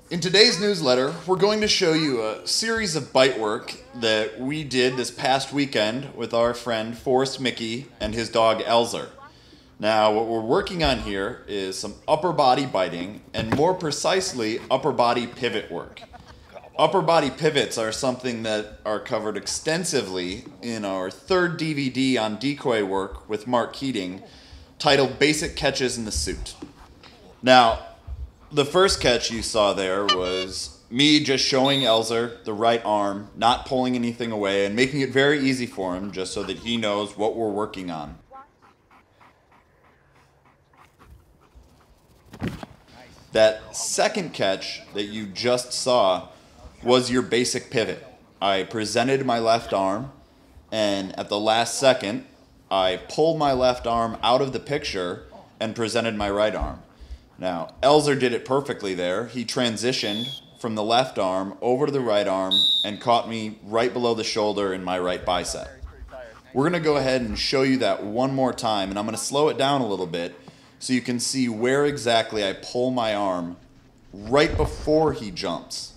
In today's newsletter, we're going to show you a series of bite work that we did this past weekend with our friend Forrest Micke and his dog Elzer. Now, what we're working on here is some upper body biting and more precisely upper body pivot work. Upper body pivots are something that are covered extensively in our third DVD on decoy work with Mark Keating titled Basic Catches in the Suit. Now, the first catch you saw there was me just showing Elzer the right arm, not pulling anything away, and making it very easy for him just so that he knows what we're working on. That second catch that you just saw was your basic pivot. I presented my left arm, and at the last second, I pulled my left arm out of the picture and presented my right arm. Now, Elzer did it perfectly there. He transitioned from the left arm over to the right arm and caught me right below the shoulder in my right bicep. We're going to go ahead and show you that one more time, and I'm going to slow it down a little bit so you can see where exactly I pull my arm right before he jumps.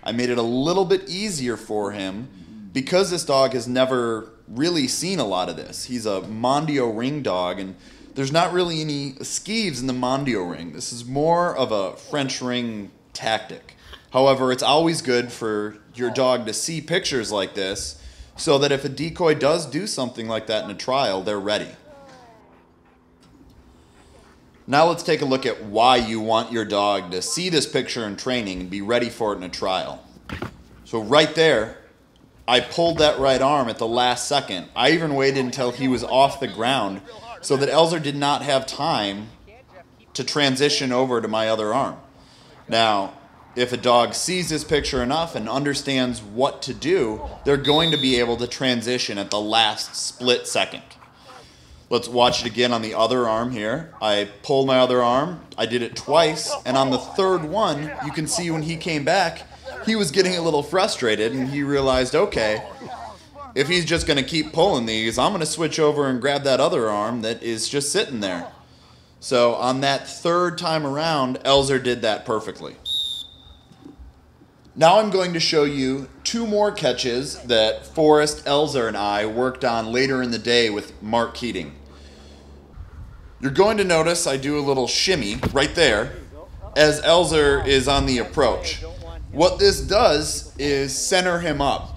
I made it a little bit easier for him because this dog has never really seen a lot of this. He's a Mondioring dog, and there's not really any skeeves in the Mondioring. This is more of a French ring tactic. However, it's always good for your dog to see pictures like this so that if a decoy does do something like that in a trial, they're ready. Now let's take a look at why you want your dog to see this picture in training and be ready for it in a trial. So right there, I pulled that right arm at the last second. I even waited until he was off the ground so that Elzer did not have time to transition over to my other arm. Now, if a dog sees this picture enough and understands what to do, they're going to be able to transition at the last split second. Let's watch it again on the other arm here. I pulled my other arm, I did it twice, and on the third one, you can see when he came back, he was getting a little frustrated and he realized, okay, if he's just going to keep pulling these, I'm going to switch over and grab that other arm that is just sitting there. So on that third time around, Elzer did that perfectly. Now I'm going to show you two more catches that Forrest, Elzer, and I worked on later in the day with Mark Keating. You're going to notice I do a little shimmy right there as Elzer is on the approach. What this does is center him up.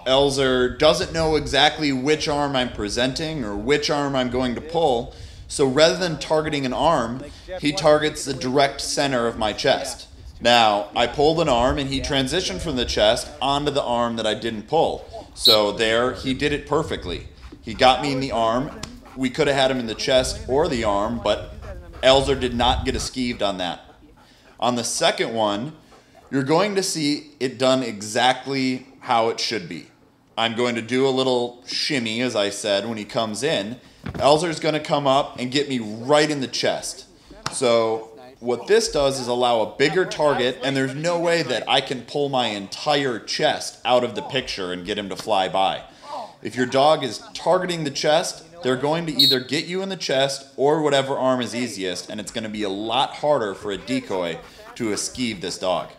Elzer doesn't know exactly which arm I'm presenting or which arm I'm going to pull, so rather than targeting an arm, he targets the direct center of my chest. Now, I pulled an arm and he transitioned from the chest onto the arm that I didn't pull. So there, he did it perfectly. He got me in the arm. We could have had him in the chest or the arm, but Elzer did not get a skeeved on that. On the second one, you're going to see it done exactly how it should be. I'm going to do a little shimmy, as I said, when he comes in. Elzer's going to come up and get me right in the chest. So what this does is allow a bigger target, and there's no way that I can pull my entire chest out of the picture and get him to fly by. If your dog is targeting the chest, they're going to either get you in the chest or whatever arm is easiest, and it's going to be a lot harder for a decoy to eskeeve this dog.